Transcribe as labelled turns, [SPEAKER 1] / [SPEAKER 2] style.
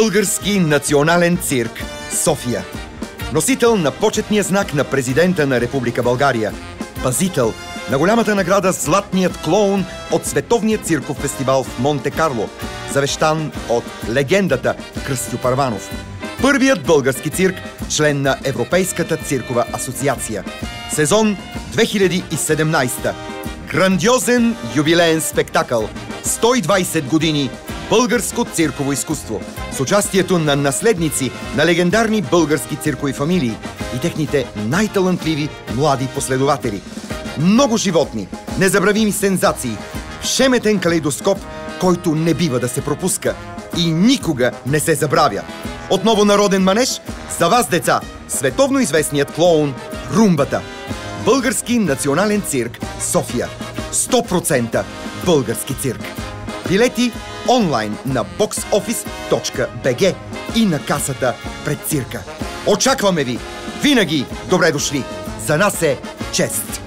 [SPEAKER 1] Български национален цирк София. Носител на почетния знак на президента на Република България. Пазител на голямата награда Златният клоун от Световния цирков фестивал в Монте-Карло, завещан от легендата Кръстю Първанов. Първият български цирк, член на Европейската циркова асоциация. Сезон 2017. Грандиозен юбилеен спектакъл. 120 години българско цирково изкуство. С участието на наследници на легендарни български циркови фамилии и техните най-талантливи млади последователи. Много животни, незабравими сензации, шеметен калейдоскоп, който не бива да се пропуска и никога не се забравя. Отново народен манеж за вас, деца, световно известният клоун Румбата. Български национален цирк София. 100% български цирк. Билети онлайн на boxoffice.bg и на касата пред цирка. Очакваме ви! Винаги добре дошли! За нас е чест!